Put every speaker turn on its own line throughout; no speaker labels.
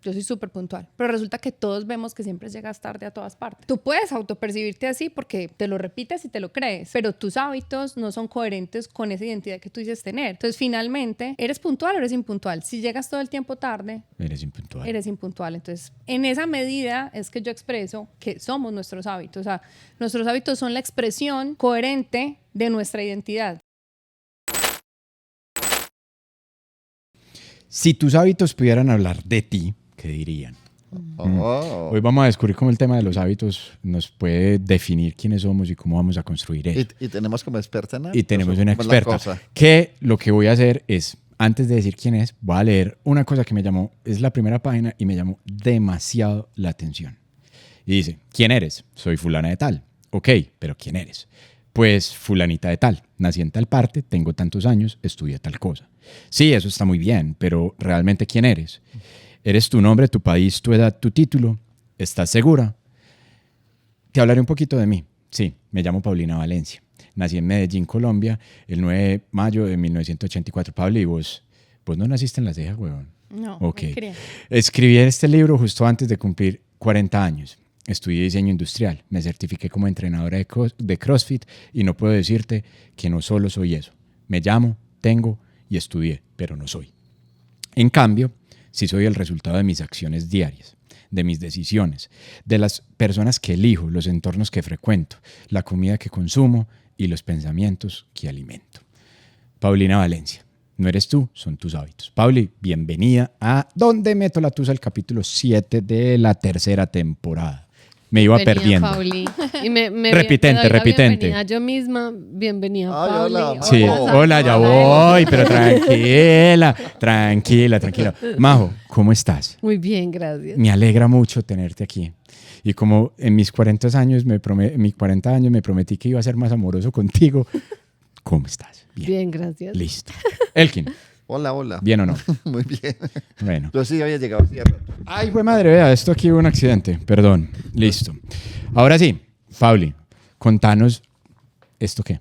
yo soy súper puntual, pero resulta que todos vemos que siempre llegas tarde a todas partes. Tú puedes autopercibirte así porque te lo repites y te lo crees, pero tus hábitos no son coherentes con esa identidad que tú dices tener. Entonces, finalmente, ¿eres puntual o eres impuntual? Si llegas todo el tiempo tarde,
eres impuntual.
Eres impuntual. Entonces, en esa medida es que yo expreso que somos nuestros hábitos. O sea, nuestros hábitos son la expresión coherente de nuestra identidad.
Si tus hábitos pudieran hablar de ti, ¿qué dirían? Hoy vamos a descubrir cómo el tema de los hábitos nos puede definir quiénes somos y cómo vamos a construir eso.
Y tenemos como experta en
Y tenemos una experta. Que lo que voy a hacer es, antes de decir quién es, voy a leer una cosa que me llamó, es la primera página y me llamó demasiado la atención. Y dice, ¿quién eres? Soy fulana de tal. Ok, pero ¿quién eres? Pues fulanita de tal. Nací en tal parte, tengo tantos años, estudié tal cosa. Sí, eso está muy bien, pero ¿realmente quién eres? ¿Eres tu nombre, tu país, tu edad, tu título? ¿Estás segura? Te hablaré un poquito de mí. Sí, me llamo Paulina Valencia. Nací en Medellín, Colombia, el 9 de mayo de 1984. Pablo, ¿y vos no naciste en La Ceja, huevón?
No,
okay.
Me creía.
Escribí este libro justo antes de cumplir 40 años. Estudié diseño industrial, me certifiqué como entrenadora de CrossFit y no puedo decirte que no solo soy eso. Me llamo, tengo y estudié, pero no soy. En cambio, sí soy el resultado de mis acciones diarias, de mis decisiones, de las personas que elijo, los entornos que frecuento, la comida que consumo y los pensamientos que alimento. Paulina Valencia, no eres tú, son tus hábitos. Pauli, bienvenida a ¿Dónde meto la tusa? El capítulo 7 de la tercera temporada. Me iba perdiendo.
Pauli. Y me
repitente.
bienvenida yo misma, bienvenida Pauli.
Hola,
sí, hola, ya voy, pero tranquila. Majo, ¿cómo estás?
Muy bien, gracias.
Me alegra mucho tenerte aquí. Y como en mis 40 años me prometí que iba a ser más amoroso contigo, ¿cómo estás?
Bien, gracias.
Listo. Elkin.
Hola.
¿Bien o no?
Muy bien.
Bueno.
Yo sí había llegado así de rato.
Ay, güey madre, vea, esto aquí hubo un accidente. Perdón. Listo. Ahora sí, Pauli, contanos, ¿esto qué?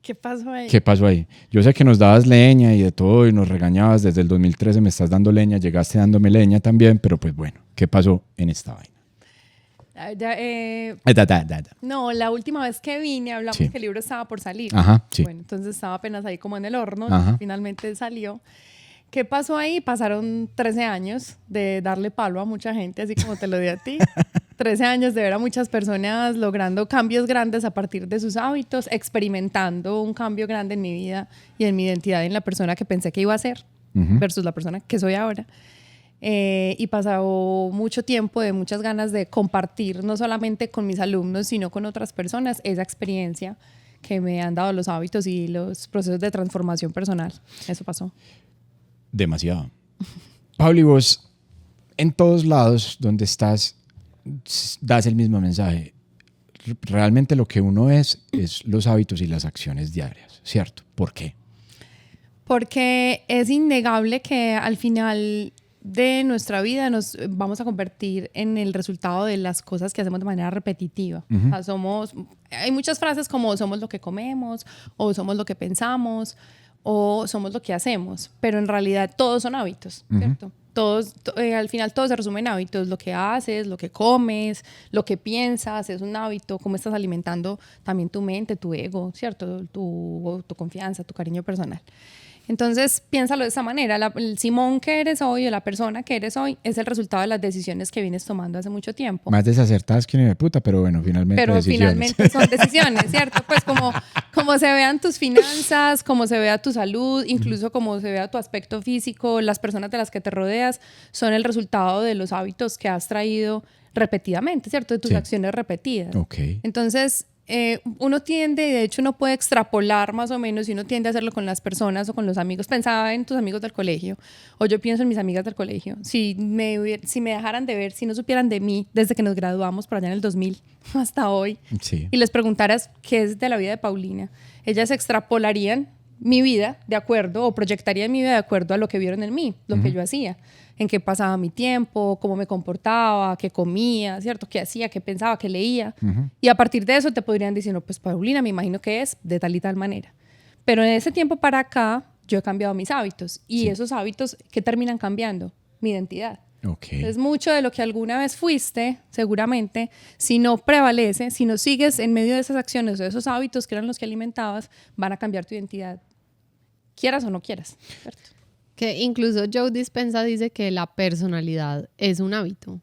¿Qué pasó ahí?
¿Qué pasó ahí? Yo sé que nos dabas leña y de todo y nos regañabas. Desde el 2013 me estás dando leña, llegaste dándome leña también, pero pues bueno, ¿qué pasó en esta vaina?
No, la última vez que vine hablamos
Sí.
que el libro estaba por salir.
Ajá, sí.
Bueno, entonces estaba apenas ahí como en el horno.
Ajá.
Finalmente salió. ¿Qué pasó ahí? Pasaron 13 años de darle palo a mucha gente, así como te lo di a ti. 13 años de ver a muchas personas logrando cambios grandes a partir de sus hábitos, experimentando un cambio grande en mi vida y en mi identidad, en la persona que pensé que iba a ser versus la persona que soy ahora. Y pasado mucho tiempo de muchas ganas de compartir, no solamente con mis alumnos, sino con otras personas, esa experiencia que me han dado los hábitos y los procesos de transformación personal. Eso pasó.
Demasiado. Pauli, vos en todos lados donde estás das el mismo mensaje. Realmente lo que uno es los hábitos y las acciones diarias, ¿cierto? ¿Por qué?
Porque es innegable que al final de nuestra vida nos vamos a convertir en el resultado de las cosas que hacemos de manera repetitiva. O sea, hay muchas frases como somos lo que comemos, o somos lo que pensamos, o somos lo que hacemos, pero en realidad todos son hábitos, ¿cierto? Al final todo se resume en hábitos. Lo que haces, lo que comes, lo que piensas es un hábito. Cómo estás alimentando también tu mente, tu ego, ¿cierto? Tu confianza, tu cariño personal. Entonces, piénsalo de esa manera. El Simón que eres hoy o la persona que eres hoy es el resultado de las decisiones que vienes tomando hace mucho tiempo.
Más desacertadas que una de puta, pero bueno,
finalmente son decisiones, ¿cierto? Pues como se vean tus finanzas, como se vea tu salud, incluso como se vea tu aspecto físico, las personas de las que te rodeas son el resultado de los hábitos que has traído repetidamente, ¿cierto? De tus acciones repetidas.
Okay.
Entonces, uno tiende, de hecho uno puede extrapolar más o menos, y uno tiende a hacerlo con las personas o con los amigos. Pensaba en tus amigos del colegio, o yo pienso en mis amigas del colegio. Si me dejaran de ver, si no supieran de mí desde que nos graduamos por allá en el 2000 hasta hoy,
sí,
y les preguntaras qué es de la vida de Paulina, ellas extrapolarían mi vida de acuerdo, o proyectarían mi vida de acuerdo a lo que vieron en mí, lo que yo hacía, en qué pasaba mi tiempo, cómo me comportaba, qué comía, ¿cierto? Qué hacía, qué pensaba, qué leía. Y a partir de eso te podrían decir, no, pues Paulina, me imagino que es de tal y tal manera. Pero en ese tiempo para acá, yo he cambiado mis hábitos. Y esos hábitos, ¿qué terminan cambiando? Mi identidad.
Ok.
Es mucho de lo que alguna vez fuiste, seguramente, si no prevalece, si no sigues en medio de esas acciones o de esos hábitos que eran los que alimentabas, van a cambiar tu identidad, quieras o no quieras, ¿cierto?
Que incluso Joe Dispenza dice que la personalidad es un hábito.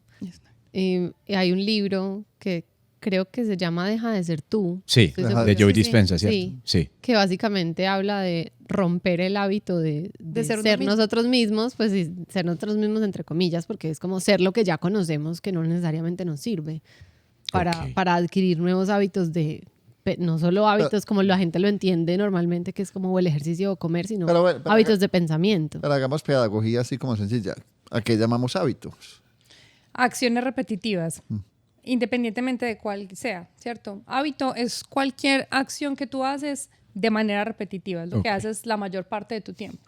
Y hay un libro que creo que se llama Deja de ser tú.
Sí,
Estoy segura
de
que
Joe
sí.
Dispenza, ¿cierto?
Sí.
Sí.
Que básicamente habla de romper el hábito de
ser
ser,
uno mismo.
nosotros mismos, pues y ser nosotros mismos entre comillas, porque es como ser lo que ya conocemos que no necesariamente nos sirve
Ok.
para adquirir nuevos hábitos no solo hábitos como la gente lo entiende normalmente, que es como el ejercicio o comer, sino
Pero bueno,
hábitos de pensamiento.
Pero hagamos pedagogía así como sencilla. ¿A qué llamamos hábitos?
Acciones repetitivas, independientemente de cuál sea, ¿cierto? Hábito es cualquier acción que tú haces de manera repetitiva, es lo que
Ok.
haces la mayor parte de tu tiempo.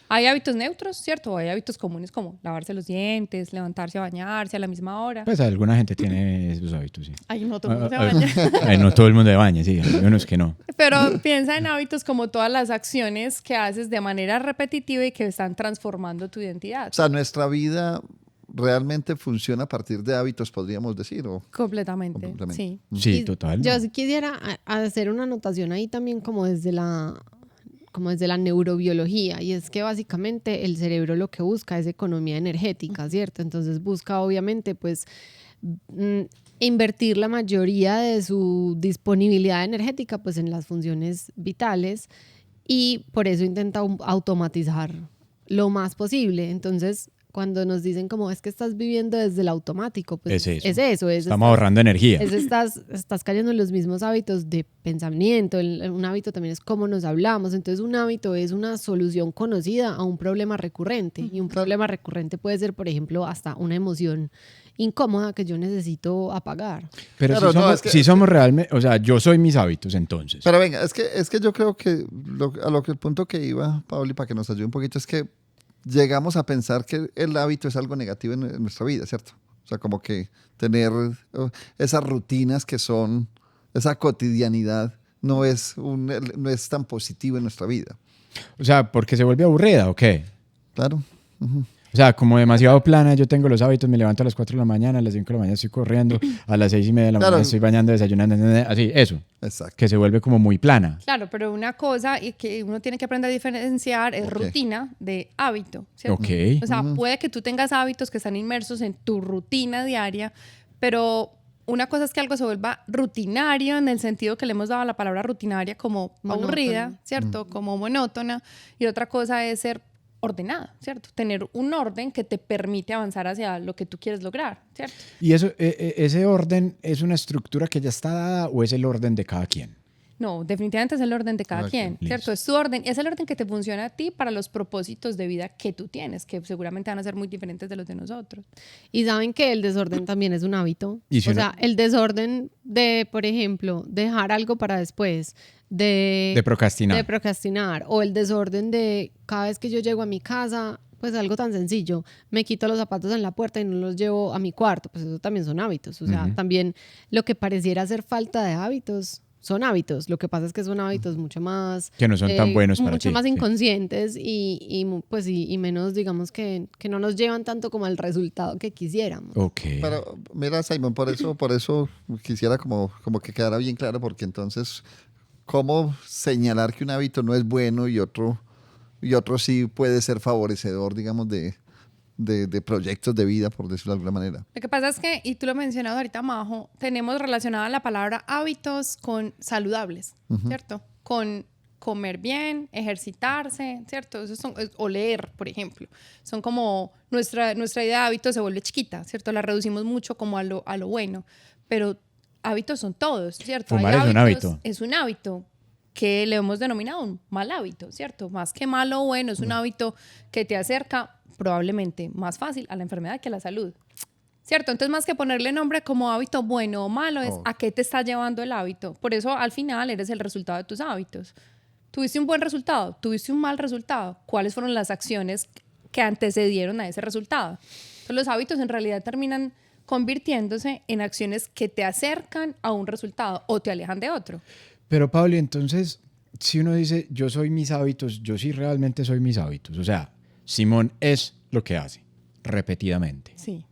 Hay hábitos neutros, ¿cierto? O hay hábitos comunes como lavarse los dientes, levantarse a bañarse a la misma hora.
Pues alguna gente tiene esos hábitos, sí.
Ay, no todo el mundo se
Ah,
baña.
Ay, no todo el mundo se baña, sí. Hay unos que no.
Pero piensa en hábitos como todas las acciones que haces de manera repetitiva y que están transformando tu identidad.
O sea, nuestra vida realmente funciona a partir de hábitos, podríamos decir.
Completamente,
Completamente.
sí.
Sí,
Y
total.
Yo
¿no?
sí quisiera hacer una anotación ahí también como desde la neurobiología, y es que básicamente el cerebro lo que busca es economía energética, ¿cierto? Entonces busca obviamente pues invertir la mayoría de su disponibilidad energética pues en las funciones vitales, y por eso intenta automatizar lo más posible. Entonces cuando nos dicen como es que estás viviendo desde el automático, pues
Es eso.
es eso.
Estamos ahorrando energía.
Estás cayendo en los mismos hábitos de pensamiento. Un hábito también es cómo nos hablamos. Entonces un hábito es una solución conocida a un problema recurrente, y un problema recurrente puede ser, por ejemplo, hasta una emoción incómoda que yo necesito apagar.
Pero
Claro,
si
no,
somos,
es que-
si somos realmente, o sea, yo soy mis hábitos entonces.
Pero venga, es que yo creo que el punto que iba, Pauli, para que nos ayude un poquito, es que llegamos a pensar que el hábito es algo negativo en nuestra vida, ¿cierto? O sea, como que tener esas rutinas que son, esa cotidianidad no es tan positivo en nuestra vida.
O sea, porque se vuelve aburrida, ¿o qué?
Claro. Ujú.
O sea, como demasiado plana, yo tengo los hábitos, me levanto a las 4 de la mañana, a las 5 de la mañana estoy corriendo, a las 6:30 de la
Claro.
mañana estoy bañando, desayunando, así, eso,
Exacto.
que se vuelve como muy plana.
Claro, pero una cosa y que uno tiene que aprender a diferenciar es
Ok.
rutina de hábito, ¿cierto?
Ok.
O sea, puede que tú tengas hábitos que están inmersos en tu rutina diaria, pero una cosa es que algo se vuelva rutinario en el sentido que le hemos dado a la palabra rutinaria como
Monótono.
aburrida, ¿cierto? Como monótona. Y otra cosa es ser ordenada, ¿cierto? Tener un orden que te permite avanzar hacia lo que tú quieres lograr, ¿cierto?
¿Y eso, ese orden es una estructura que ya está dada o es el orden de cada quien?
No, definitivamente es el orden de cada
Cada
quien,
quien.
¿cierto? Es tu orden, es el orden que te funciona a ti para los propósitos de vida que tú tienes, que seguramente van a ser muy diferentes de los de nosotros.
Y saben que el desorden también es un hábito.
Y si
O
uno-
sea, el desorden de, por ejemplo, dejar algo para después,
De procrastinar.
de procrastinar, o el desorden de cada vez que yo llego a mi casa, pues algo tan sencillo, me quito los zapatos en la puerta y no los llevo a mi cuarto, pues eso también son hábitos. O sea, también lo que pareciera ser falta de hábitos son hábitos. Lo que pasa es que son hábitos mucho más...
Que no son tan buenos para
mucho
ti,
más
sí.
inconscientes y menos, digamos, que no nos llevan tanto como al resultado que quisiéramos.
Ok.
Pero mira, Simon, por eso quisiera como que quedara bien claro, porque entonces, ¿cómo señalar que un hábito no es bueno y otro sí puede ser favorecedor, digamos, de proyectos de vida, por decirlo de alguna manera?
Lo que pasa es que, y tú lo mencionabas ahorita, Majo, tenemos relacionada la palabra hábitos con saludables, ¿cierto? Con comer bien, ejercitarse, ¿cierto? O leer, por ejemplo. Son como nuestra idea de hábitos se vuelve chiquita, ¿cierto? La reducimos mucho como a lo bueno, pero hábitos son todos, ¿cierto?
Fumar
Hay
es un
hábitos-
hábito.
Es un hábito que le hemos denominado un mal hábito, ¿cierto? Más que malo o bueno, es un hábito que te acerca probablemente más fácil a la enfermedad que a la salud. ¿Cierto? Entonces, más que ponerle nombre como hábito bueno o malo, es a qué te está llevando el hábito. Por eso, al final, eres el resultado de tus hábitos. ¿Tuviste un buen resultado? ¿Tuviste un mal resultado? ¿Cuáles fueron las acciones que antecedieron a ese resultado? Entonces, los hábitos en realidad terminan convirtiéndose en acciones que te acercan a un resultado o te alejan de otro.
Pero Pablo, entonces, si uno dice, yo soy mis hábitos, yo sí realmente soy mis hábitos. O sea, Simón es lo que hace. repetidamente.
Sí.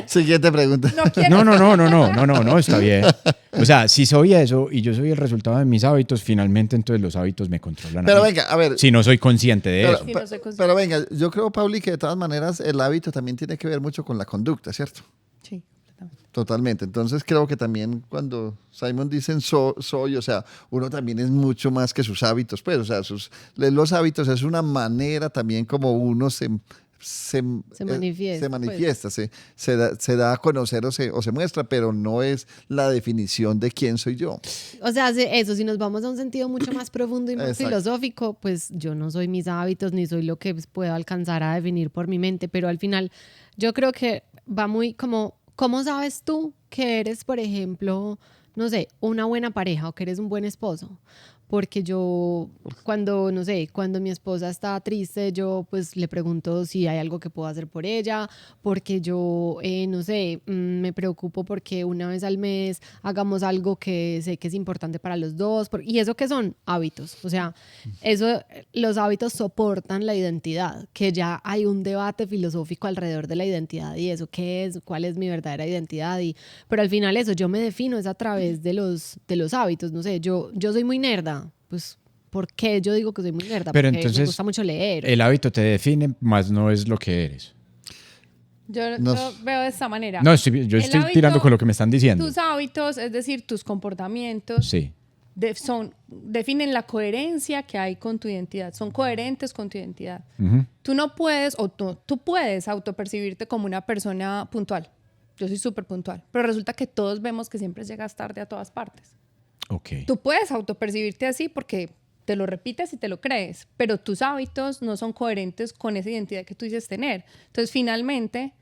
Siguiente pregunta.
No, está bien. O sea, si soy eso y yo soy el resultado de mis hábitos, finalmente entonces los hábitos me controlan.
Pero
a mí.
venga, a ver.
Si no soy consciente de eso.
Sí, no soy consciente.
Pero venga, yo creo, Pauli, que de todas maneras el hábito también tiene que ver mucho con la conducta, ¿cierto?
Sí, completamente.
Totalmente. Entonces creo que también cuando Simon dice soy, o sea, uno también es mucho más que sus hábitos, pues, o sea, los hábitos es una manera también como uno se manifiesta, se da a conocer o se muestra, pero no es la definición de quién soy yo.
O sea, eso, si nos vamos a un sentido mucho más profundo y más
Exacto.
filosófico, pues yo no soy mis hábitos ni soy lo que puedo alcanzar a definir por mi mente, pero al final yo creo que va muy como, ¿cómo sabes tú que eres, por ejemplo, no sé, una buena pareja o que eres un buen esposo? Porque yo, cuando mi esposa está triste, yo pues le pregunto si hay algo que puedo hacer por ella, porque yo, me preocupo porque una vez al mes hagamos algo que sé que es importante para los dos. ¿Y eso qué son? Hábitos. O sea, los hábitos soportan la identidad, que ya hay un debate filosófico alrededor de la identidad y eso, ¿qué es? ¿Cuál es mi verdadera identidad? Pero al final eso, yo me defino es a través de los hábitos. No sé, yo soy muy nerda. Pues, ¿por qué yo digo que soy muy nerda?
Pero
porque
entonces,
me gusta mucho leer.
El hábito te define, más no es lo que eres.
Yo lo veo de esta manera.
No, yo estoy tirando con lo que me están diciendo.
Tus hábitos, es decir, tus comportamientos,
Sí.
definen la coherencia que hay con tu identidad. Son coherentes con tu identidad.
Uh-huh.
Tú no puedes, tú puedes autopercibirte como una persona puntual. Yo soy súper puntual. Pero resulta que todos vemos que siempre llegas tarde a todas partes.
Okay.
Tú puedes autopercibirte así porque te lo repites y te lo crees, pero tus hábitos no son coherentes con esa identidad que tú dices tener. Entonces, finalmente,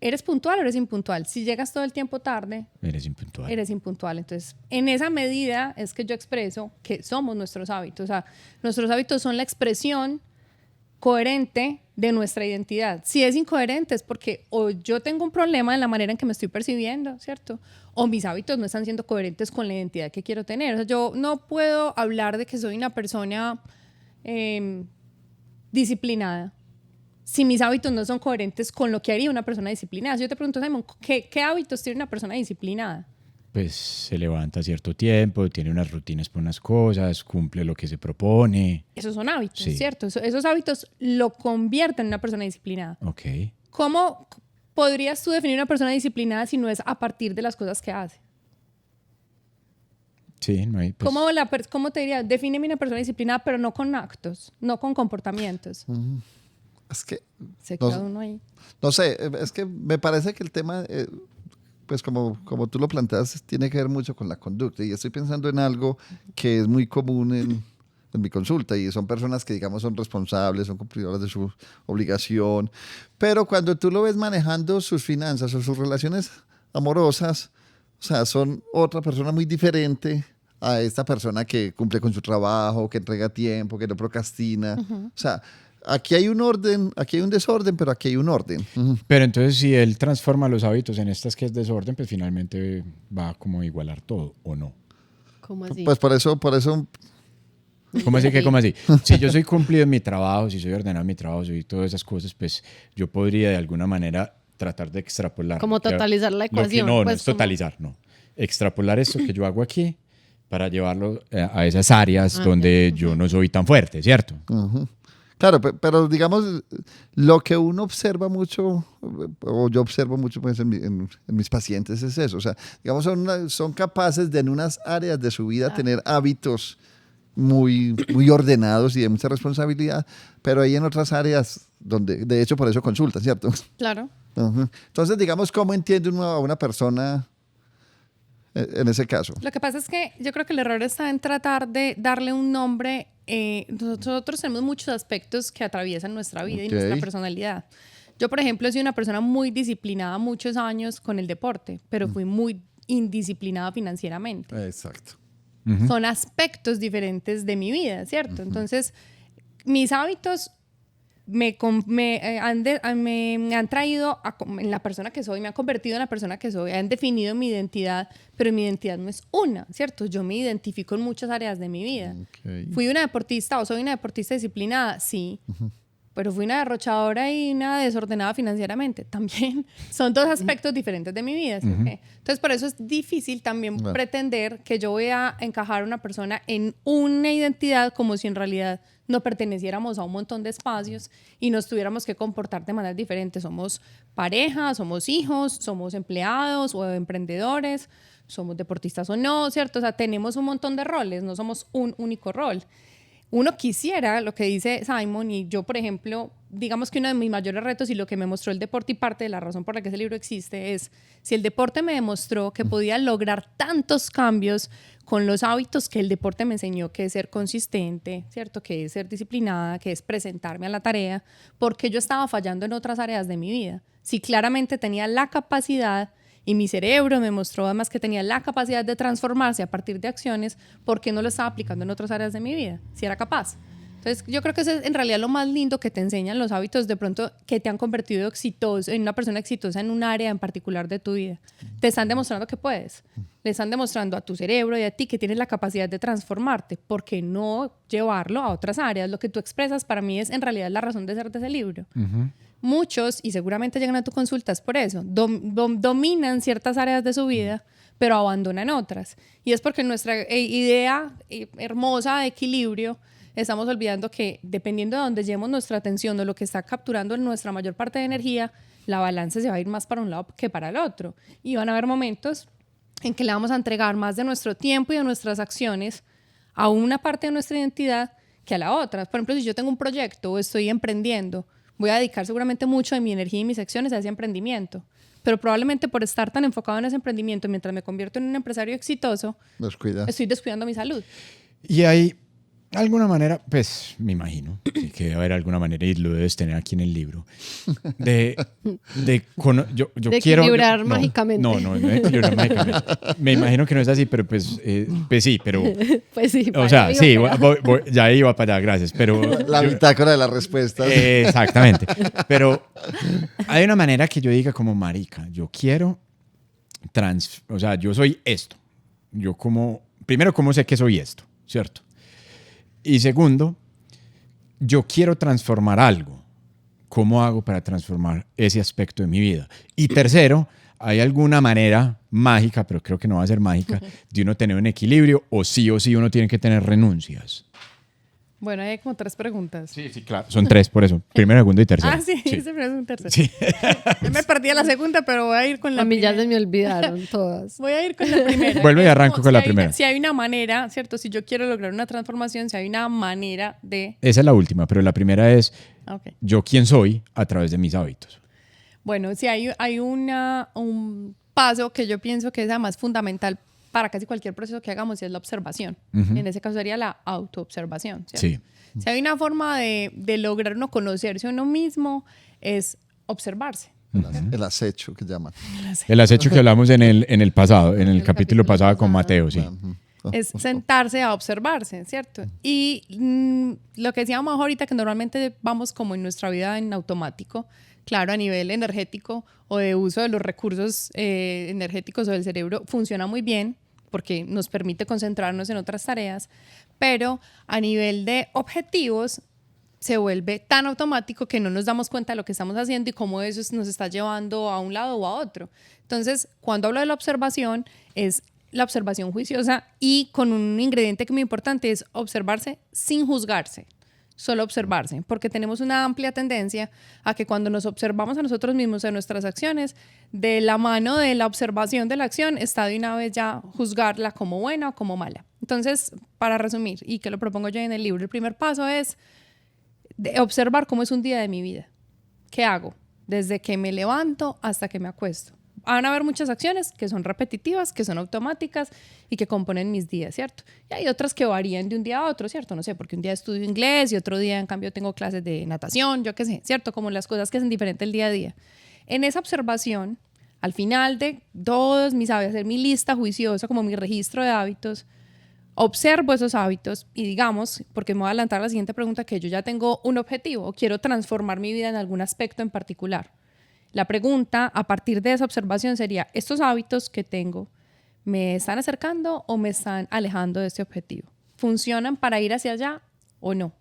¿eres puntual o eres impuntual? Si llegas todo el tiempo tarde,
eres impuntual.
Eres impuntual. Entonces, en esa medida es que yo expreso que somos nuestros hábitos. O sea, nuestros hábitos son la expresión coherente de nuestra identidad. Si es incoherente es porque o yo tengo un problema en la manera en que me estoy percibiendo, ¿cierto? O mis hábitos no están siendo coherentes con la identidad que quiero tener. O sea, yo no puedo hablar de que soy una persona disciplinada si mis hábitos no son coherentes con lo que haría una persona disciplinada. Si yo te pregunto, Simon, ¿qué hábitos tiene una persona disciplinada?
Pues se levanta a cierto tiempo, tiene unas rutinas por unas cosas, cumple lo que se propone.
Esos son hábitos,
Sí.
¿cierto? Esos hábitos lo convierten en una persona disciplinada.
Ok.
¿Cómo podrías tú definir una persona disciplinada si no es a partir de las cosas que hace?
Sí, no hay... Pues,
¿Cómo te diría? Defíneme una persona disciplinada, pero no con actos, no con comportamientos.
Es que
Se queda uno ahí.
no sé, es que me parece que el tema, pues como tú lo planteas, tiene que ver mucho con la conducta. Y estoy pensando en algo que es muy común en mi consulta, y son personas que, digamos, son responsables, son cumplidoras de su obligación, pero cuando tú lo ves manejando sus finanzas o sus relaciones amorosas, o sea, son otra persona muy diferente a esta persona que cumple con su trabajo, que entrega tiempo, que no procrastina. O sea, aquí hay un orden, aquí hay un desorden, pero aquí hay un orden.
Pero entonces si él transforma los hábitos en estas que es desorden, pues finalmente va como a igualar todo, ¿o no?
¿Cómo así?
Pues por eso
¿Cómo así que cómo así? Si yo soy cumplido en mi trabajo, si soy ordenado en mi trabajo, soy todas esas cosas, pues yo podría de alguna manera tratar de extrapolar.
Como totalizar la ecuación.
No,
pues,
no es totalizar, no. Extrapolar esto que yo hago aquí para llevarlo a esas áreas donde yo no soy tan fuerte, ¿cierto?
Claro, pero digamos, lo que uno observa mucho, o yo observo mucho pues, en mis pacientes es eso. O sea, digamos, son capaces de en unas áreas de su vida tener hábitos muy, muy ordenados y de mucha responsabilidad, pero hay en otras áreas donde, de hecho, por eso consultan, ¿cierto?
Claro.
Entonces, digamos, ¿cómo entiende uno a una persona en ese caso?
Lo que pasa es que yo creo que el error está en tratar de darle un nombre. Nosotros tenemos muchos aspectos que atraviesan nuestra vida y nuestra personalidad. Yo, por ejemplo, soy una persona muy disciplinada muchos años con el deporte, pero fui muy indisciplinada financieramente.
Exacto.
Son aspectos diferentes de mi vida, ¿cierto? Entonces, mis hábitos me han traído en la persona que soy, me han convertido en la persona que soy, han definido mi identidad, pero mi identidad no es una, ¿cierto? Yo me identifico en muchas áreas de mi vida. Fui una deportista o soy una deportista disciplinada, sí, pero fui una derrochadora y una desordenada financieramente. También son dos aspectos diferentes de mi vida. ¿Sí? Okay. Entonces, por eso es difícil también pretender que yo voy a encajar a una persona en una identidad como si en realidad no perteneciéramos a un montón de espacios y nos tuviéramos que comportar de manera diferente. Somos pareja, somos hijos, somos empleados o emprendedores, somos deportistas o no, ¿cierto? O sea, tenemos un montón de roles, no somos un único rol. Uno quisiera, lo que dice Simon, y yo, por ejemplo, digamos que uno de mis mayores retos y lo que me mostró el deporte y parte de la razón por la que ese libro existe es, si el deporte me demostró que podía lograr tantos cambios con los hábitos que el deporte me enseñó, que es ser consistente, ¿cierto? Que es ser disciplinada, que es presentarme a la tarea, porque yo estaba fallando en otras áreas de mi vida. Si claramente tenía la capacidad y mi cerebro me mostró además que tenía la capacidad de transformarse a partir de acciones, ¿por qué no lo estaba aplicando en otras áreas de mi vida? Si era capaz. Entonces, yo creo que eso es en realidad lo más lindo que te enseñan los hábitos de pronto que te han convertido exitoso, en una persona exitosa en un área en particular de tu vida. Te están demostrando que puedes. Le están demostrando a tu cerebro y a ti que tienes la capacidad de transformarte. ¿Por qué no llevarlo a otras áreas? Lo que tú expresas para mí es en realidad la razón de ser de ese libro. Muchos, y seguramente llegan a tu consulta, es por eso, dominan ciertas áreas de su vida, pero abandonan otras. Y es porque nuestra idea hermosa de equilibrio, estamos olvidando que dependiendo de dónde llevemos nuestra atención, de lo que está capturando en nuestra mayor parte de energía, la balanza se va a ir más para un lado que para el otro. Y van a haber momentos en que le vamos a entregar más de nuestro tiempo y de nuestras acciones a una parte de nuestra identidad que a la otra. Por ejemplo, si yo tengo un proyecto o estoy emprendiendo, voy a dedicar seguramente mucho de mi energía y mis acciones a ese emprendimiento. Pero probablemente por estar tan enfocado en ese emprendimiento, mientras me convierto en un empresario exitoso, estoy descuidando mi salud.
Y hay alguna manera, pues me imagino que debe haber alguna manera, y lo debes tener aquí en el libro, yo
de
quiero...
equilibrar mágicamente.
No de equilibrar mágicamente. Me imagino que no es así, pero pues sí, pero...
Pues sí.
O sea, sí, ya iba para allá, gracias, pero...
La bitácora de las respuestas.
Exactamente. Pero hay una manera que yo diga como marica, yo quiero o sea, yo soy esto. Primero, ¿cómo sé que soy esto? ¿Cierto? Y segundo, yo quiero transformar algo. ¿Cómo hago para transformar ese aspecto de mi vida? Y tercero, ¿hay alguna manera mágica, pero creo que no va a ser mágica, de uno tener un equilibrio o sí uno tiene que tener renuncias?
Bueno, hay como 3 preguntas.
Sí, claro. Son 3, por eso. Primera, segunda y tercera.
Sí, siempre es un tercero.
Sí.
Yo me perdí a la segunda, pero voy a ir con la primera.
A mí ya se me olvidaron todas.
Voy a ir con la primera.
Vuelvo y arranco con la primera.
Si hay una manera, ¿cierto? Si yo quiero lograr una transformación, si hay una manera de...
Esa es la última, pero la primera es yo quién soy a través de mis hábitos.
Bueno, si hay un paso que yo pienso que es además fundamental para casi cualquier proceso que hagamos, y es la observación. En ese caso sería la autoobservación, ¿cierto? Sí. Si hay una forma de lograr uno conocerse a uno mismo, es observarse.
El acecho, que llaman.
El acecho que hablamos en el pasado, en el capítulo pasado con Mateo, sí.
Es sentarse a observarse, ¿cierto? Y lo que decíamos ahorita, que normalmente vamos como en nuestra vida en automático, claro, a nivel energético o de uso de los recursos energéticos o del cerebro, funciona muy bien porque nos permite concentrarnos en otras tareas, pero a nivel de objetivos se vuelve tan automático que no nos damos cuenta de lo que estamos haciendo y cómo eso nos está llevando a un lado o a otro. Entonces, cuando hablo de la observación, es la observación juiciosa y con un ingrediente que es muy importante, es observarse sin juzgarse. Solo observarse, porque tenemos una amplia tendencia a que cuando nos observamos a nosotros mismos en nuestras acciones, de la mano de la observación de la acción está de una vez ya juzgarla como buena o como mala. Entonces, para resumir, y que lo propongo yo en el libro, el primer paso es de observar cómo es un día de mi vida. ¿Qué hago? Desde que me levanto hasta que me acuesto. Van a haber muchas acciones que son repetitivas, que son automáticas y que componen mis días, ¿cierto? Y hay otras que varían de un día a otro, ¿cierto? No sé, porque un día estudio inglés y otro día, en cambio, tengo clases de natación, yo qué sé, ¿cierto? Como las cosas que hacen diferente el día a día. En esa observación, al final de todos mis hábitos, hacer mi lista juiciosa, como mi registro de hábitos, observo esos hábitos y digamos, porque me voy a adelantar a la siguiente pregunta, que yo ya tengo un objetivo o quiero transformar mi vida en algún aspecto en particular. La pregunta a partir de esa observación sería, ¿estos hábitos que tengo me están acercando o me están alejando de este objetivo? ¿Funcionan para ir hacia allá o no?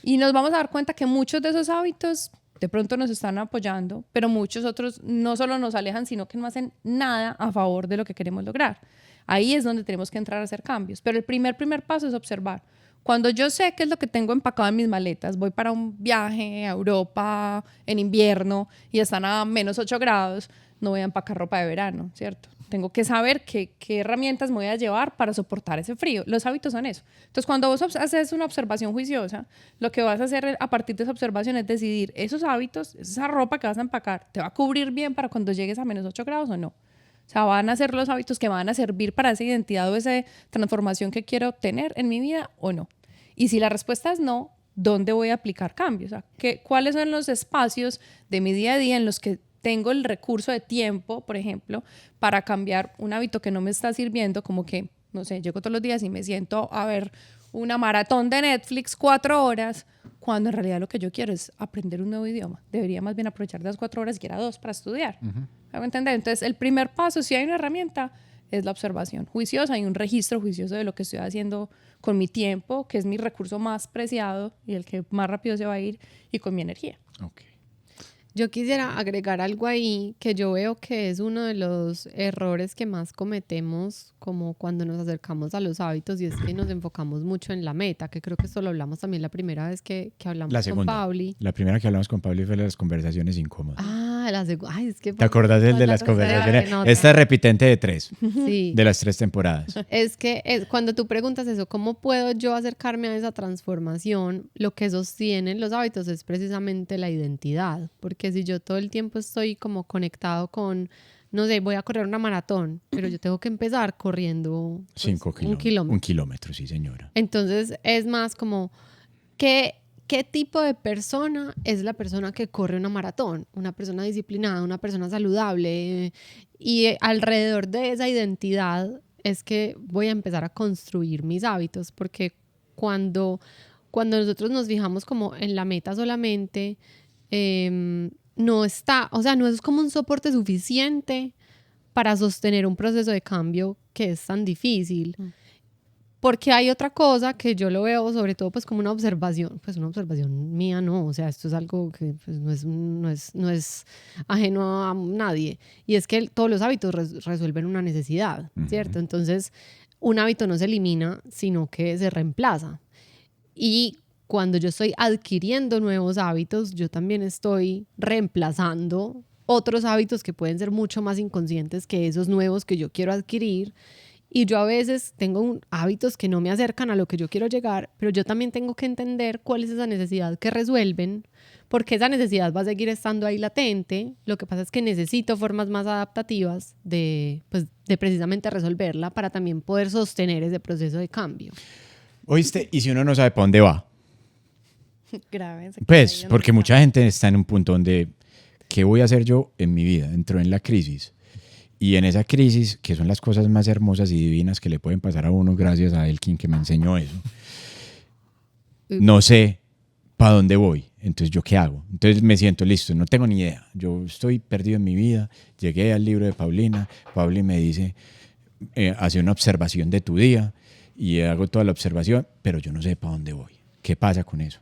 Y nos vamos a dar cuenta que muchos de esos hábitos de pronto nos están apoyando, pero muchos otros no solo nos alejan, sino que no hacen nada a favor de lo que queremos lograr. Ahí es donde tenemos que entrar a hacer cambios. Pero el primer paso es observar. Cuando yo sé qué es lo que tengo empacado en mis maletas, voy para un viaje a Europa en invierno y están a menos 8 grados, no voy a empacar ropa de verano, ¿cierto? Tengo que saber qué herramientas me voy a llevar para soportar ese frío. Los hábitos son eso. Entonces, cuando vos haces una observación juiciosa, lo que vas a hacer a partir de esa observación es decidir esos hábitos, esa ropa que vas a empacar, ¿te va a cubrir bien para cuando llegues a menos 8 grados o no? O sea, van a ser los hábitos que van a servir para esa identidad o esa transformación que quiero tener en mi vida o no. Y si la respuesta es no, ¿dónde voy a aplicar cambios? O sea, ¿cuáles son los espacios de mi día a día en los que tengo el recurso de tiempo, por ejemplo, para cambiar un hábito que no me está sirviendo? Como que, no sé, llego todos los días y me siento a ver una maratón de Netflix 4 horas, cuando en realidad lo que yo quiero es aprender un nuevo idioma. Debería más bien aprovechar las 4 horas y quiera 2 para estudiar. ¿Me hago entender? Entonces, el primer paso, si hay una herramienta, es la observación juiciosa y un registro juicioso de lo que estoy haciendo con mi tiempo, que es mi recurso más preciado y el que más rápido se va a ir, y con mi energía.
Okay.
Yo quisiera agregar algo ahí que yo veo que es uno de los errores que más cometemos como cuando nos acercamos a los hábitos, y es que nos enfocamos mucho en la meta, que creo que esto lo hablamos también la primera vez que hablamos con Pauli.
La primera que hablamos con Pauli fue las conversaciones incómodas.
Ah, la segunda. Ay, es que...
¿Te acordás de las conversaciones? Esta es repitente de 3,
sí.
De las 3 temporadas.
Es que cuando tú preguntas eso, ¿cómo puedo yo acercarme a esa transformación? Lo que sostiene los hábitos es precisamente la identidad, porque si yo todo el tiempo estoy como conectado con, no sé, voy a correr una maratón, pero yo tengo que empezar corriendo
5 kilómetros.
1 kilómetro.
1 kilómetro, sí, señora.
Entonces es más como, ¿qué tipo de persona es la persona que corre una maratón? Una persona disciplinada, una persona saludable. Y alrededor de esa identidad es que voy a empezar a construir mis hábitos, porque cuando nosotros nos fijamos como en la meta solamente, no está, o sea, no es como un soporte suficiente para sostener un proceso de cambio que es tan difícil. Porque hay otra cosa que yo lo veo sobre todo pues como una observación mía, no, o sea, esto es algo que pues, no es ajeno a nadie, y es que todos los hábitos resuelven una necesidad, ¿cierto? Entonces, un hábito no se elimina, sino que se reemplaza. Y cuando yo estoy adquiriendo nuevos hábitos, yo también estoy reemplazando otros hábitos que pueden ser mucho más inconscientes que esos nuevos que yo quiero adquirir. Y yo a veces tengo hábitos que no me acercan a lo que yo quiero llegar, pero yo también tengo que entender cuál es esa necesidad que resuelven, porque esa necesidad va a seguir estando ahí latente. Lo que pasa es que necesito formas más adaptativas de precisamente resolverla para también poder sostener ese proceso de cambio.
¿Oíste? ¿Y si uno no sabe para dónde va?
Grave.
Pues, porque mucha gente está en un punto donde, ¿qué voy a hacer yo en mi vida? Entró en la crisis. Y en esa crisis, que son las cosas más hermosas y divinas que le pueden pasar a uno, gracias a Elkin que me enseñó eso, no sé para dónde voy. Entonces, ¿yo qué hago? Entonces me siento listo, no tengo ni idea. Yo estoy perdido en mi vida. Llegué al libro de Paulina. Pauli me dice, hace una observación de tu día, y hago toda la observación, pero yo no sé para dónde voy. ¿Qué pasa con eso?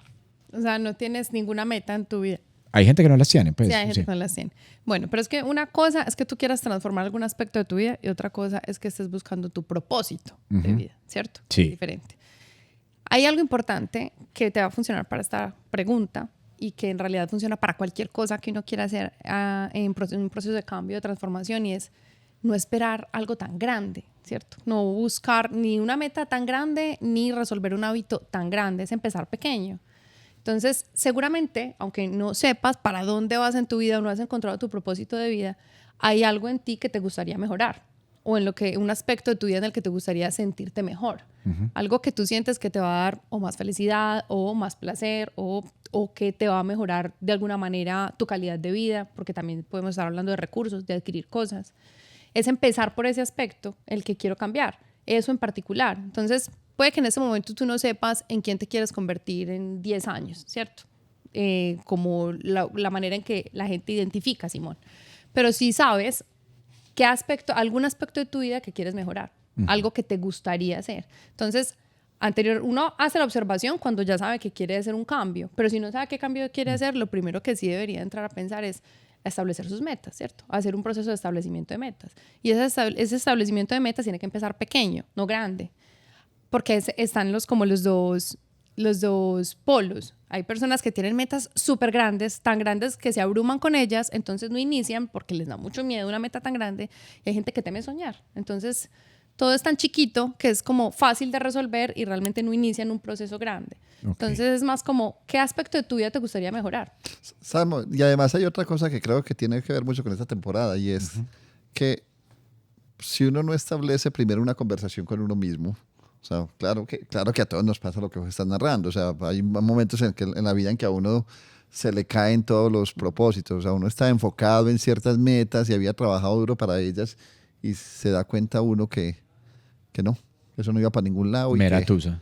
O sea, no tienes ninguna meta en tu vida.
Hay gente que no las tiene, pues.
Sí, hay gente que no las tiene. Bueno, pero es que una cosa es que tú quieras transformar algún aspecto de tu vida, y otra cosa es que estés buscando tu propósito de vida, ¿cierto?
Sí.
Es diferente. Hay algo importante que te va a funcionar para esta pregunta, y que en realidad funciona para cualquier cosa que uno quiera hacer en un proceso de cambio, de transformación, y es no esperar algo tan grande, ¿cierto? No buscar ni una meta tan grande ni resolver un hábito tan grande, es empezar pequeño. Entonces, seguramente, aunque no sepas para dónde vas en tu vida o no has encontrado tu propósito de vida, hay algo en ti que te gustaría mejorar, o un aspecto de tu vida en el que te gustaría sentirte mejor. Algo que tú sientes que te va a dar o más felicidad o más placer, o que te va a mejorar de alguna manera tu calidad de vida, porque también podemos estar hablando de recursos, de adquirir cosas. Es empezar por ese aspecto, el que quiero cambiar, eso en particular. Entonces, puede que en ese momento tú no sepas en quién te quieres convertir en 10 años, ¿cierto? Como la manera en que la gente identifica a Simón. Pero sí sabes algún aspecto de tu vida que quieres mejorar, algo que te gustaría hacer. Entonces, Uno hace la observación cuando ya sabe que quiere hacer un cambio, pero si no sabe qué cambio quiere hacer, lo primero que sí debería entrar a pensar es establecer sus metas, ¿cierto? Hacer un proceso de establecimiento de metas. Y ese establecimiento de metas tiene que empezar pequeño, no grande, porque están como los dos polos. Hay personas que tienen metas súper grandes, tan grandes que se abruman con ellas, entonces no inician porque les da mucho miedo una meta tan grande, y hay gente que teme soñar. Entonces todo es tan chiquito que es como fácil de resolver y realmente no inician un proceso grande. Okay. Entonces es más como, ¿qué aspecto de tu vida te gustaría mejorar?
Samo, y además hay otra cosa que creo que tiene que ver mucho con esta temporada, y es que si uno no establece primero una conversación con uno mismo, o sea, claro que a todos nos pasa lo que vos estás narrando, o sea, hay momentos en la vida en que a uno se le caen todos los propósitos, o sea, uno está enfocado en ciertas metas y había trabajado duro para ellas y se da cuenta uno que no, eso no iba para ningún lado.
Mera tusa,